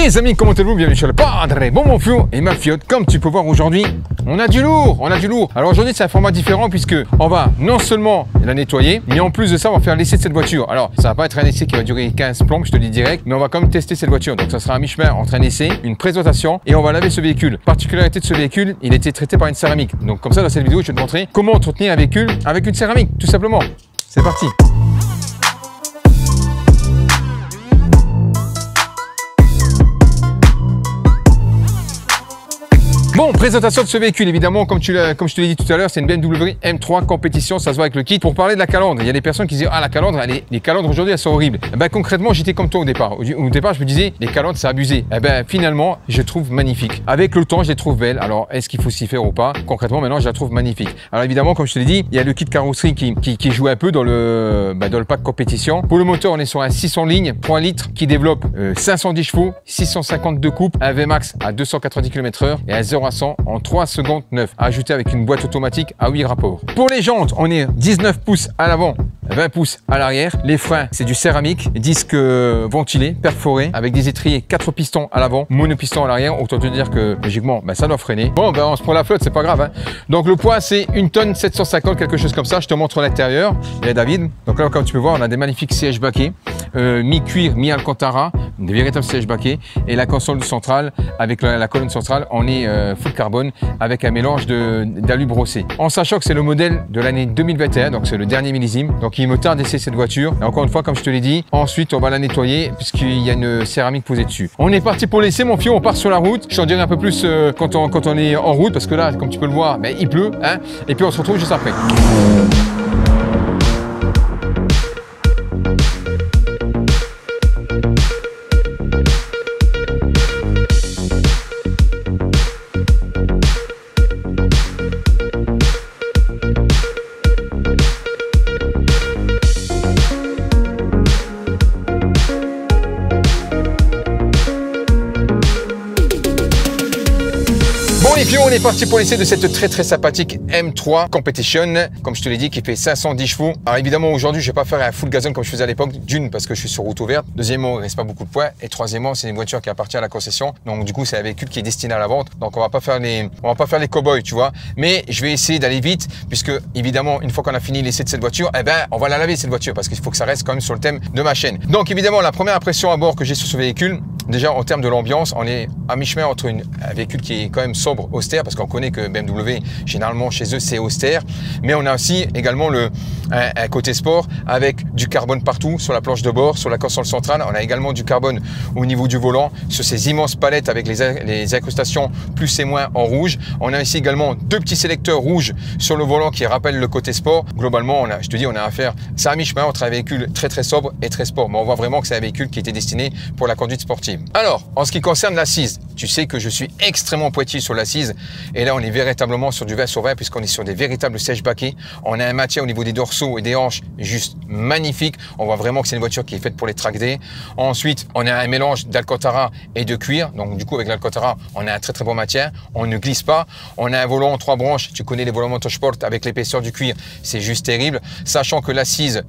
Les amis, comment allez-vous? Bienvenue sur le Padre Bonmonfio et ma fiotte. Comme tu peux voir aujourd'hui, on a du lourd, Alors aujourd'hui, c'est un format différent puisque on va non seulement la nettoyer, mais en plus de ça, on va faire l'essai de cette voiture. Alors, ça va pas être un essai qui va durer 15 plombes, je te le dis direct, mais on va quand même tester cette voiture. Donc, ça sera un mi-chemin entre un essai, une présentation et on va laver ce véhicule. Particularité de ce véhicule, il a été traité par une céramique. Donc, comme ça, dans cette vidéo, je vais te montrer comment entretenir un véhicule avec une céramique, tout simplement. C'est parti. Bon, présentation de ce véhicule, évidemment, comme je te l'ai dit tout à l'heure, c'est une BMW M3 compétition, ça se voit avec le kit. Pour parler de la calandre, il y a des personnes qui disent « Ah, la calandre, les calandres aujourd'hui, elles sont horribles. » Ben, concrètement, j'étais comme toi au départ. Au départ, je me disais « Les calandres, c'est abusé. » Eh ben, finalement, je les trouve magnifiques. Avec le temps, je les trouve belles. Alors, est-ce qu'il faut s'y faire ou pas? Concrètement, maintenant, je la trouve magnifique. Alors, évidemment, comme je te l'ai dit, il y a le kit carrosserie qui joue un peu dans le pack compétition. Pour le moteur, on est sur un 600 lignes, 3 litres, qui développe 510 chevaux, 652 coupes, un VMAX à 290 km/h et un 0 à 100 en 3 secondes 9, ajouté avec une boîte automatique à 8 rapports. Pour les jantes, on est 19 pouces à l'avant, 20 pouces à l'arrière. Les freins, c'est du céramique, disque ventilé, perforé, avec des étriers 4 pistons à l'avant, monopiston à l'arrière. Autant te dire que, logiquement, ça doit freiner. Bon, on se prend la flotte, c'est pas grave. Donc, le poids, c'est 1 tonne 750, quelque chose comme ça. Je te montre l'intérieur. Il y a David. Donc là, comme tu peux voir, on a des magnifiques sièges baquets, mi-cuir, mi-alcantara, des véritables sièges baquets. Et la console centrale, avec la colonne centrale, on est full carbone avec un mélange d'alu brossé. En sachant que c'est le modèle de l'année 2021, donc c'est le dernier millésime. Donc il me tarde d'essayer cette voiture. Et encore une fois, comme je te l'ai dit, ensuite on va la nettoyer puisqu'il y a une céramique posée dessus. On est parti pour l'essai, mon fion, on part sur la route. Je t'en dirai un peu plus quand on est en route parce que là, comme tu peux le voir, il pleut. Et puis on se retrouve juste après. Et puis on est parti pour l'essai de cette très sympathique M3 Competition, comme je te l'ai dit, qui fait 510 chevaux. Alors évidemment aujourd'hui je vais pas faire un full gazon comme je faisais à l'époque, d'une parce que je suis sur route ouverte, deuxièmement il reste pas beaucoup de poids et troisièmement c'est une voiture qui appartient à la concession, donc du coup c'est un véhicule qui est destiné à la vente, donc on va pas faire les cow-boys, tu vois, mais je vais essayer d'aller vite puisque évidemment une fois qu'on a fini l'essai de cette voiture, on va la laver cette voiture parce qu'il faut que ça reste quand même sur le thème de ma chaîne. Donc évidemment la première impression à bord que j'ai sur ce véhicule, déjà en termes de l'ambiance, on est à mi-chemin entre un véhicule qui est quand même sobre, austère, parce qu'on connaît que BMW, généralement chez eux, c'est austère. Mais on a aussi également un côté sport avec du carbone partout, sur la planche de bord, sur la console centrale. On a également du carbone au niveau du volant, sur ces immenses palettes avec les incrustations plus et moins en rouge. On a ici également 2 petits sélecteurs rouges sur le volant qui rappellent le côté sport. Globalement, je te dis, on a affaire, c'est à mi-chemin entre un véhicule très sobre et très sport. Mais on voit vraiment que c'est un véhicule qui était destiné pour la conduite sportive. Alors, en ce qui concerne l'assise, tu sais que je suis extrêmement pointillé sur l'assise. Et là, on est véritablement sur du 20 sur 20 puisqu'on est sur des véritables sièges baquets. On a un maintien au niveau des dorsaux et des hanches juste magnifique. On voit vraiment que c'est une voiture qui est faite pour les track day. Ensuite, on a un mélange d'alcantara et de cuir. Donc, du coup, avec l'alcantara, on a un très bon maintien. On ne glisse pas. On a un volant en 3 branches. Tu connais les volants Motorsport avec l'épaisseur du cuir. C'est juste terrible. Sachant que l'assise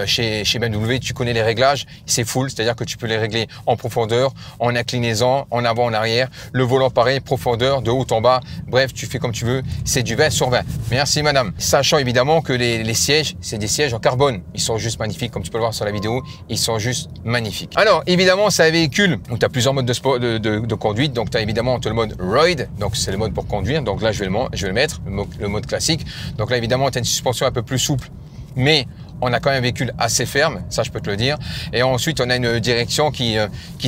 chez BMW, tu connais les réglages. C'est full, c'est-à-dire que tu peux les régler en profondeur, en inclinaison, en avant, en arrière. Le volant, pareil, profondeur, de haut en bas. Bref, tu fais comme tu veux. C'est du 20 sur 20. Merci, madame. Sachant évidemment que les sièges, c'est des sièges en carbone. Ils sont juste magnifiques, comme tu peux le voir sur la vidéo. Ils sont juste magnifiques. Alors, évidemment, c'est un véhicule où tu as plusieurs modes de, sport, de conduite. Donc, tu as évidemment le mode Ride. Donc, c'est le mode pour conduire. Donc là, je vais le mettre, le mode classique. Donc là, évidemment, tu as une suspension un peu plus souple. Mais on a quand même un véhicule assez ferme, ça je peux te le dire. Et ensuite, on a une direction qui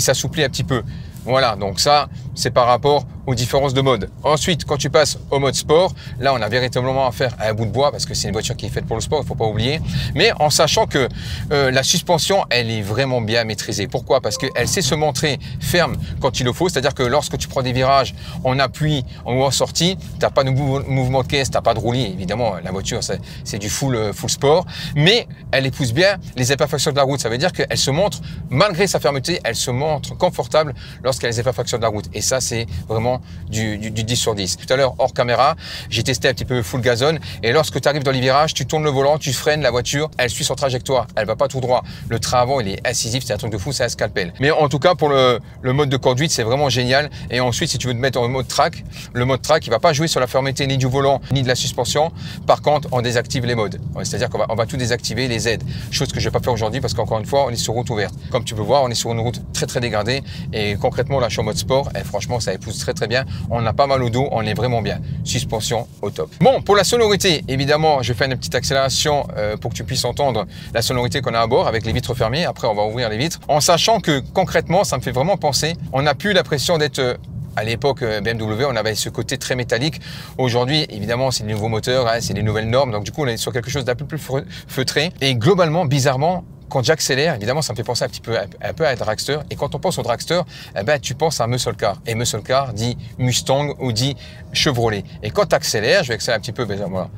s'assouplit un petit peu. Voilà, donc ça, c'est par rapport aux différences de mode. Ensuite, quand tu passes au mode sport, là, on a véritablement affaire à un bout de bois parce que c'est une voiture qui est faite pour le sport, il ne faut pas oublier. Mais en sachant que la suspension, elle est vraiment bien maîtrisée. Pourquoi? Parce qu'elle sait se montrer ferme quand il le faut. C'est-à-dire que lorsque tu prends des virages en appui ou en sortie, tu n'as pas de mouvement de caisse, tu n'as pas de roulis. Évidemment, la voiture, c'est du full sport. Mais elle épouse bien les imperfections de la route. Ça veut dire qu'elle se montre, malgré sa fermeté, elle se montre confortable lorsqu'elle qu'il y a les imperfections de la route. Et ça, c'est vraiment du 10 sur 10. Tout à l'heure, hors caméra, j'ai testé un petit peu full gazon. Et lorsque tu arrives dans les virages, tu tournes le volant, tu freines, la voiture, elle suit son trajectoire. Elle va pas tout droit. Le train avant, il est incisif, c'est un truc de fou, c'est un scalpel. Mais en tout cas, pour le mode de conduite, c'est vraiment génial. Et ensuite, si tu veux te mettre en mode track, le mode track, il va pas jouer sur la fermeté ni du volant, ni de la suspension. Par contre, on désactive les modes. C'est-à-dire qu'on va tout désactiver, les aides. Chose que je vais pas faire aujourd'hui parce qu'encore une fois, on est sur route ouverte. Comme tu peux voir, on est sur une route très dégradée. Et concrètement, là, je suis en mode sport. Et franchement, ça épouse très bien. On n'a pas mal au dos, on est vraiment bien. Suspension au top. Bon, pour la sonorité, évidemment, je fais une petite accélération pour que tu puisses entendre la sonorité qu'on a à bord avec les vitres fermées. Après, on va ouvrir les vitres. En sachant que concrètement, ça me fait vraiment penser. On n'a plus l'impression d'être... À l'époque BMW, on avait ce côté très métallique. Aujourd'hui, évidemment, c'est des nouveaux moteurs, hein, c'est des nouvelles normes. Donc du coup, on est sur quelque chose d'un peu plus feutré. Et globalement, bizarrement, quand j'accélère, évidemment, ça me fait penser un peu à un dragster. Et quand on pense au dragster, eh ben, tu penses à un muscle car. Et muscle car dit Mustang ou dit Chevrolet. Et quand tu accélères, je vais accélérer un petit peu. Ben, voilà.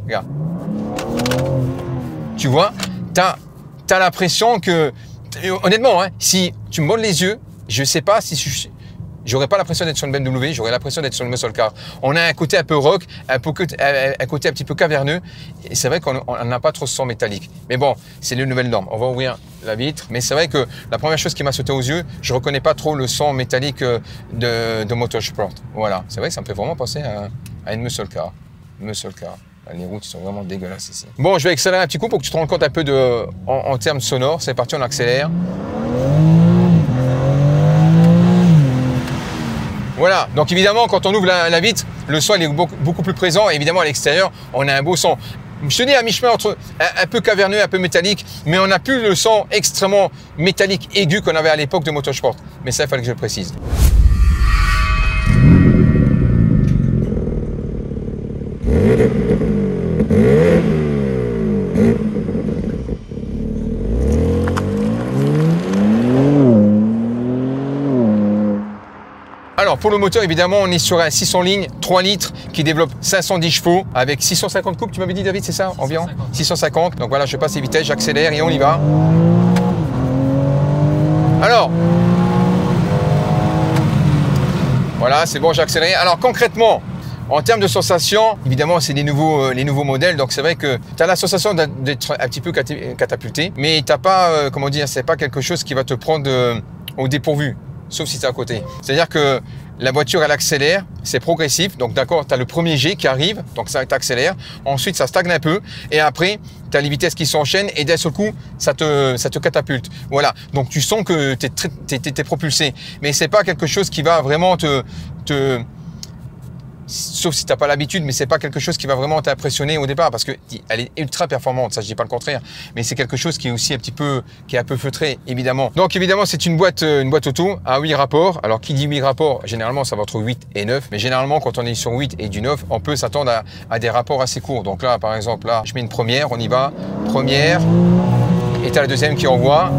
Regarde. Tu vois, tu as l'impression que, honnêtement, hein, si tu me montes les yeux, je ne sais pas si j'aurais pas l'impression d'être sur une BMW, j'aurais l'impression d'être sur une muscle car. On a un côté un peu rock, un côté un petit peu caverneux. Et c'est vrai qu'on n'a pas trop ce son métallique. Mais bon, c'est les nouvelles normes. On va ouvrir la vitre. Mais c'est vrai que la première chose qui m'a sauté aux yeux, je reconnais pas trop le son métallique de Motorsport. Voilà. C'est vrai que ça me fait vraiment penser à une muscle car. Muscle car. Les routes sont vraiment dégueulasses ici. Bon, je vais accélérer un petit coup pour que tu te rendes compte un peu en termes sonores. C'est parti, on accélère. Voilà, donc évidemment, quand on ouvre la vitre, le son il est beaucoup plus présent. Et évidemment, à l'extérieur, on a un beau son. Je te dis à mi-chemin entre un peu caverneux, un peu métallique, mais on n'a plus le son extrêmement métallique aigu qu'on avait à l'époque de Motorsport. Mais ça, il fallait que je le précise. Alors pour le moteur, évidemment, on est sur un 600 lignes, 3 litres qui développe 510 chevaux avec 650 coupes. Tu m'avais dit, David, c'est ça environ 650. Donc voilà, je passe les vitesses, j'accélère et on y va. Alors, voilà, c'est bon, j'ai accéléré. Alors concrètement, en termes de sensation, évidemment, c'est les nouveaux modèles. Donc c'est vrai que tu as la sensation d'être un petit peu catapulté, mais tu n'as pas, comment dire, c'est pas quelque chose qui va te prendre au dépourvu. Sauf si tu es à côté. C'est-à-dire que la voiture, elle accélère, c'est progressif. Donc d'accord, tu as le premier G qui arrive, donc ça t'accélère. Ensuite, ça stagne un peu. Et après, tu as les vitesses qui s'enchaînent et d'un seul coup, ça te catapulte. Voilà. Donc tu sens que tu es propulsé. Mais c'est pas quelque chose qui va vraiment sauf si tu n'as pas l'habitude, mais c'est pas quelque chose qui va vraiment t'impressionner au départ parce qu'elle est ultra performante, ça je dis pas le contraire, mais c'est quelque chose qui est aussi qui est un peu feutré, évidemment. Donc évidemment, c'est une boîte auto à 8 rapports. Alors qui dit 8 rapports, généralement ça va entre 8 et 9, mais généralement quand on est sur 8 et du 9, on peut s'attendre à des rapports assez courts. Donc là, par exemple, là, je mets une première, on y va, première, et tu as la deuxième qui envoie.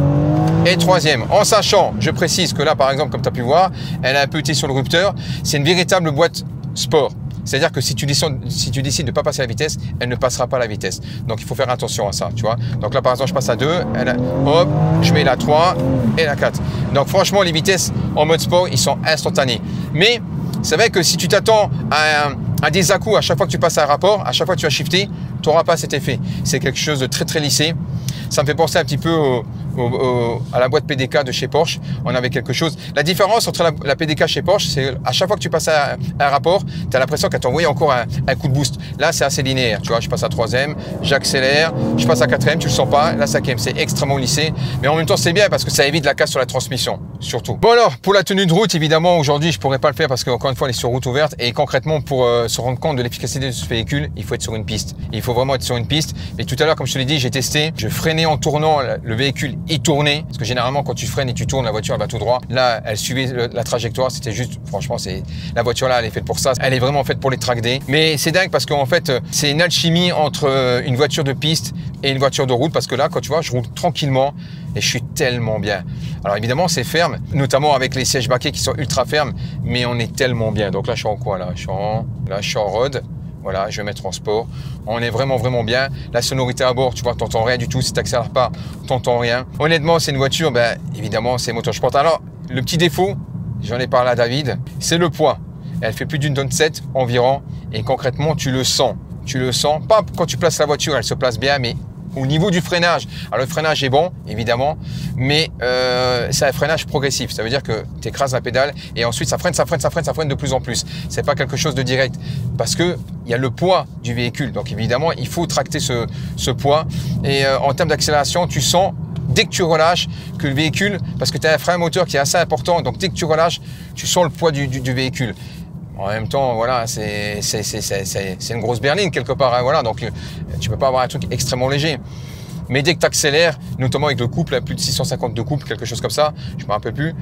Et troisième, en sachant, je précise que là, par exemple, comme tu as pu voir, elle a un peu été sur le rupteur, c'est une véritable boîte sport. C'est-à-dire que si tu décides de ne pas passer la vitesse, elle ne passera pas la vitesse. Donc il faut faire attention à ça, tu vois. Donc là par exemple je passe à 2, hop, je mets la 3 et la 4. Donc franchement les vitesses en mode sport, ils sont instantanés. Mais c'est vrai que si tu t'attends à des à-coups à chaque fois que tu passes un rapport, à chaque fois que tu vas shifter, tu n'auras pas cet effet. C'est quelque chose de très lissé. Ça me fait penser un petit peu à la boîte PDK de chez Porsche. On avait quelque chose. La différence entre la PDK chez Porsche, c'est à chaque fois que tu passes un rapport, tu as l'impression qu'elle t'envoie encore un coup de boost. Là, c'est assez linéaire. Tu vois, je passe à 3e, j'accélère, je passe à 4e, tu le sens pas. La 5e, c'est extrêmement lissé. Mais en même temps, c'est bien parce que ça évite la casse sur la transmission, surtout. Bon alors, pour la tenue de route, évidemment, aujourd'hui, je pourrais pas le faire parce qu'encore une fois, on est sur route ouverte. Et concrètement, pour se rendre compte de l'efficacité de ce véhicule, il faut être sur une piste. Il faut vraiment être sur une piste. Mais tout à l'heure, comme je te l'ai dit, j'ai testé. Je freinais en tournant, le véhicule il tournait, parce que généralement quand tu freines et tu tournes, la voiture elle va tout droit. Là elle suivait la trajectoire, c'était juste, franchement la voiture là elle est faite pour ça, elle est vraiment faite pour les track day. Mais c'est dingue parce qu'en fait c'est une alchimie entre une voiture de piste et une voiture de route, parce que là quand tu vois je roule tranquillement et je suis tellement bien. Alors évidemment c'est ferme, notamment avec les sièges baquets qui sont ultra fermes, mais on est tellement bien. Donc là je suis en quoi là, je suis en road. Voilà, je vais mettre en sport. On est vraiment bien. La sonorité à bord, tu vois, t'entends rien du tout. Si tu n'accélères pas, t'entends rien. Honnêtement, c'est une voiture, ben, évidemment, c'est Motorsport. Alors, le petit défaut, j'en ai parlé à David, c'est le poids. Elle fait plus d'une tonne 7 environ et concrètement tu le sens. Tu le sens, pas quand tu places la voiture, elle se place bien, mais au niveau du freinage. Alors le freinage est bon, évidemment, mais c'est un freinage progressif. Ça veut dire que tu écrases la pédale et ensuite ça freine de plus en plus. C'est pas quelque chose de direct parce que il y a le poids du véhicule. Donc évidemment, il faut tracter ce poids. Et en termes d'accélération, tu sens dès que tu relâches que le véhicule, parce que tu as un frein moteur qui est assez important, donc dès que tu relâches, tu sens le poids du véhicule. En même temps, voilà, c'est une grosse berline quelque part, hein, voilà, donc tu peux pas avoir un truc extrêmement léger. Mais dès que tu accélères, notamment avec le couple, plus de 650 de couple, quelque chose comme ça, je me rappelle plus,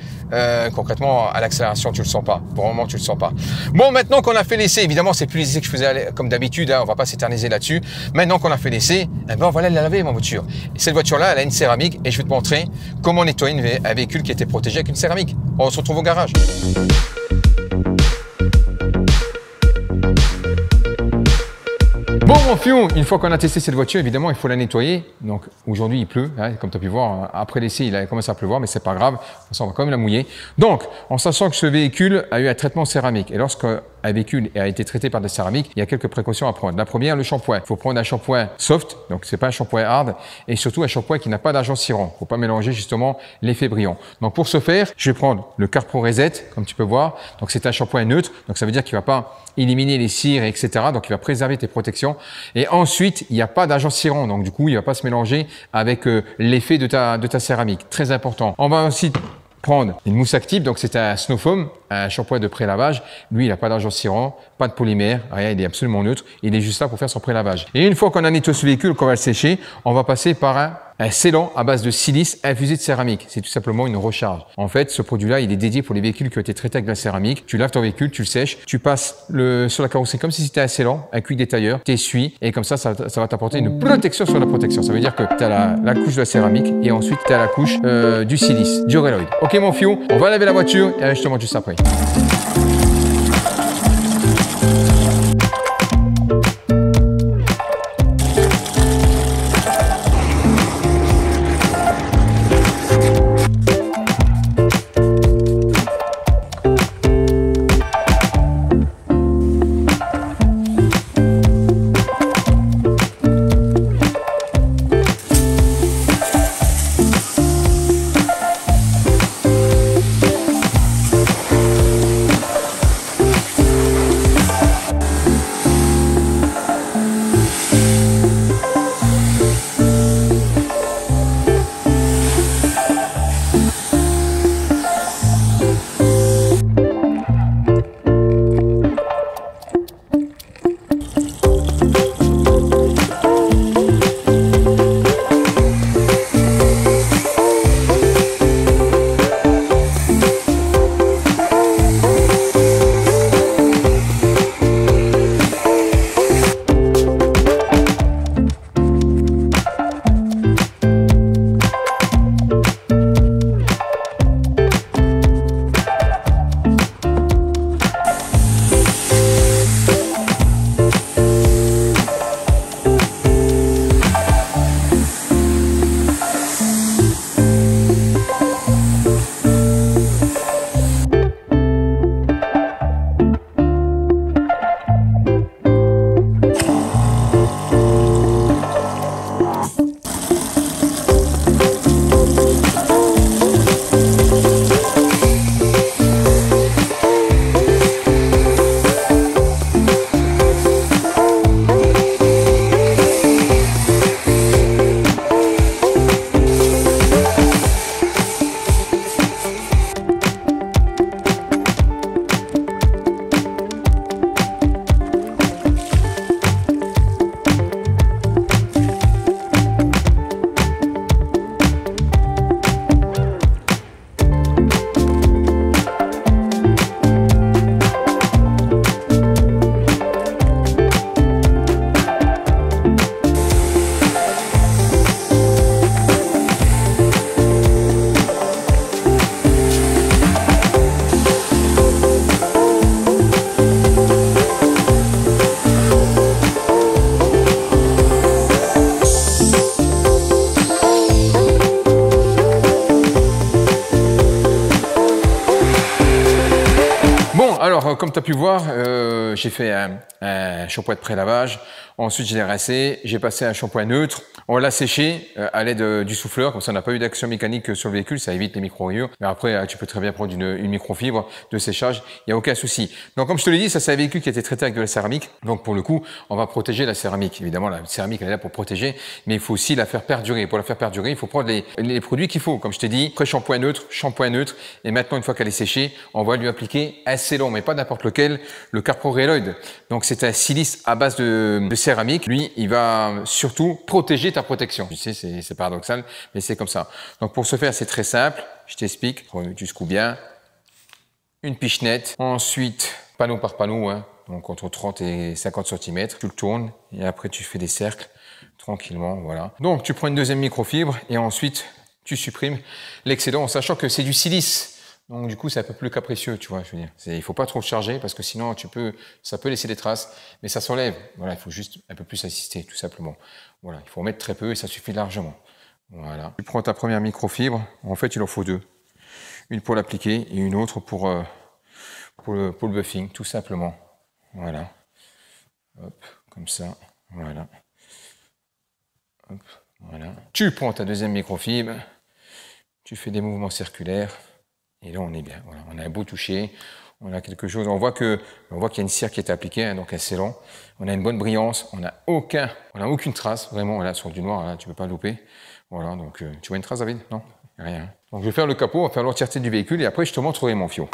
concrètement, à l'accélération, tu le sens pas. Pour le moment, tu le sens pas. Bon, maintenant qu'on a fait l'essai, évidemment, c'est plus l'essai que je faisais comme d'habitude, hein, on va pas s'éterniser là-dessus. Maintenant qu'on a fait l'essai, eh ben, on va aller la laver, ma voiture. Et cette voiture-là, elle a une céramique et je vais te montrer comment nettoyer un véhicule qui était protégé avec une céramique. On se retrouve au garage. Bon mon fion, une fois qu'on a testé cette voiture, évidemment il faut la nettoyer. Donc aujourd'hui il pleut, hein, comme tu as pu voir, après l'essai il a commencé à pleuvoir, mais c'est pas grave, on va quand même la mouiller. Donc en sachant que ce véhicule a eu un traitement céramique, et lorsqu'un véhicule a été traité par des céramiques, il y a quelques précautions à prendre. La première, le shampoing. Il faut prendre un shampoing soft, donc c'est pas un shampoing hard, et surtout un shampoing qui n'a pas d'agent cirant. Il faut pas mélanger justement l'effet brillant. Donc pour ce faire, je vais prendre le Carpro Reset, comme tu peux voir. Donc c'est un shampoing neutre, donc ça veut dire qu'il va pas éliminer les cires, etc. Donc il va préserver tes protections. Et ensuite, il n'y a pas d'agent cirant, donc du coup, il va pas se mélanger avec l'effet de ta céramique. Très important. On va aussi prendre une mousse active, donc c'est un Snow Foam, un shampoing de pré-lavage. Lui, il n'a pas d'agent cirant, pas de polymère, rien, il est absolument neutre. Il est juste là pour faire son pré-lavage. Et une fois qu'on a nettoyé ce véhicule, qu'on va le sécher, on va passer par un scellant à base de silice infusé de céramique. C'est tout simplement une recharge. En fait, ce produit-là, il est dédié pour les véhicules qui ont été traités avec de la céramique. Tu laves ton véhicule, tu le sèches, tu passes sur la carrosserie comme si c'était un scellant, un quick détailleur, t'essuies et comme ça va t'apporter une protection sur la protection. Ça veut dire que tu as la couche de la céramique et ensuite tu as la couche du silice, du Raloid. Ok mon fion, on va laver la voiture et je te montre juste après. alors comme tu as pu voir, j'ai fait un shampoing de pré-lavage. Ensuite, je l'ai rincé, j'ai passé un shampoing neutre. On l'a séché à l'aide du souffleur, comme ça on n'a pas eu d'action mécanique sur le véhicule, ça évite les micro-rayures. Mais après, tu peux très bien prendre une microfibre de séchage, il n'y a aucun souci. Donc comme je te l'ai dit, ça c'est un véhicule qui a été traité avec de la céramique. Donc pour le coup, on va protéger la céramique. Évidemment, la céramique elle est là pour protéger, mais il faut aussi la faire perdurer. Pour la faire perdurer, il faut prendre les produits qu'il faut. Comme je t'ai dit, pré-shampoing neutre, shampoing neutre. Et maintenant, une fois qu'elle est séchée, on va lui appliquer un scellon, mais pas n'importe lequel, le Carpro-Raloid. Donc c'est un silice à base de céramique. Lui, il va surtout protéger ta protection. Tu sais, c'est paradoxal, mais c'est comme ça. Donc pour ce faire, c'est très simple. Je t'explique. Tu secoues bien. Une pichenette. Ensuite, panneau par panneau, hein, donc entre 30 et 50 cm. Tu le tournes et après tu fais des cercles tranquillement. Voilà. Donc tu prends une deuxième microfibre et ensuite tu supprimes l'excédent en sachant que c'est du silice. Donc du coup, c'est un peu plus capricieux, tu vois, je veux dire. Il faut pas trop le charger parce que sinon, ça peut laisser des traces, mais ça s'enlève. Voilà, il faut juste un peu plus assister, tout simplement. Voilà, il faut en mettre très peu et ça suffit largement. Voilà. Tu prends ta première microfibre. En fait, il en faut deux. Une pour l'appliquer et une autre pour le buffing, tout simplement. Voilà. Hop, comme ça. Voilà. Hop, voilà. Tu prends ta deuxième microfibre. Tu fais des mouvements circulaires. Et là, on est bien. Voilà, on a un beau toucher. On a quelque chose. On voit qu'il y a une cire qui est appliquée, hein, donc un scellon. On a une bonne brillance. On n'a aucune trace. Vraiment, voilà, sur du noir, là, tu peux pas louper. Voilà, donc tu vois une trace, David? Non, rien. Donc je vais faire le capot, on va faire l'entièreté du véhicule et après je te montrerai mon fiot.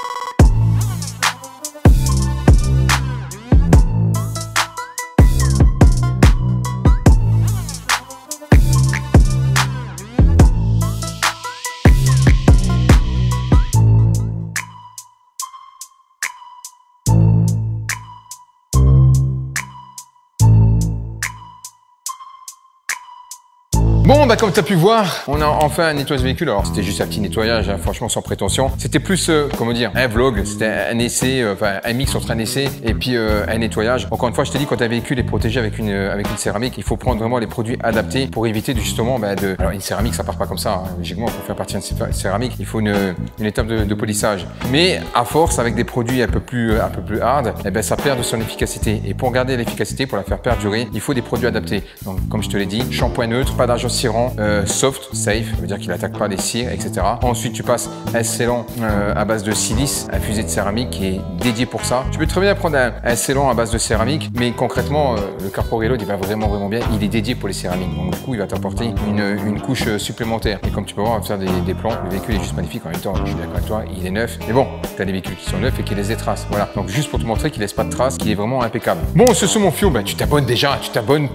Bon, bah comme tu as pu voir, on a enfin nettoyé ce véhicule. Alors c'était juste un petit nettoyage, hein, franchement sans prétention. C'était plus, comment dire, un vlog, c'était un essai, enfin un mix entre un essai et puis un nettoyage. Encore une fois, je t'ai dit, quand un véhicule est protégé avec une céramique, il faut prendre vraiment les produits adaptés pour éviter justement alors une céramique, ça part pas comme ça. Hein. Logiquement, pour faire partie d'une céramique, il faut une étape de polissage. Mais à force, avec des produits un peu plus hard, eh ben, ça perd de son efficacité. Et pour garder l'efficacité, pour la faire perdurer, il faut des produits adaptés. Donc comme je te l'ai dit, shampoing neutre, pas d'agent cirant, soft, safe, ça veut dire qu'il n'attaque pas les cires, etc. Ensuite, tu passes un scellon à base de silice, un fusée de céramique qui est dédié pour ça. Tu peux très bien prendre un scellon à base de céramique, mais concrètement, le Carpro-Raloid, il va vraiment bien. Il est dédié pour les céramiques, donc du coup, il va t'apporter une couche supplémentaire. Et comme tu peux voir, on va faire des plans. Le véhicule est juste magnifique. En même temps, je suis d'accord avec toi, il est neuf. Mais bon, tu as des véhicules qui sont neufs et qui laissent des traces. Voilà. Donc juste pour te montrer qu'il laisse pas de traces, qu'il est vraiment impeccable. Bon, ce sont mon fiot. Ben, tu t'abonnes déjà,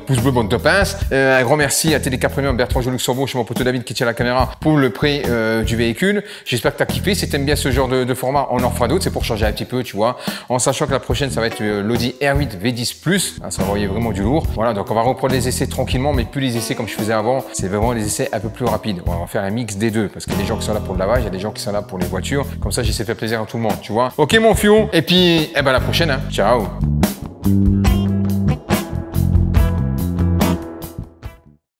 pouce bleu, bande de pince. Un grand merci à Télécar Premium, Bertrand Luxembourg, chez mon pote David qui tient la caméra pour le prix du véhicule. J'espère que tu as kiffé. Si tu aimes bien ce genre de format, on en fera d'autres. C'est pour changer un petit peu, tu vois. En sachant que la prochaine, ça va être l'Audi R8 V10 Plus. Ça va envoyer vraiment du lourd. Voilà, donc on va reprendre les essais tranquillement, mais plus les essais comme je faisais avant. C'est vraiment les essais un peu plus rapides. On va faire un mix des deux parce qu'il y a des gens qui sont là pour le lavage, il y a des gens qui sont là pour les voitures. Comme ça, j'essaie de faire plaisir à tout le monde, tu vois. Ok, mon fion. Et puis, eh ben, à la prochaine, hein. Ciao.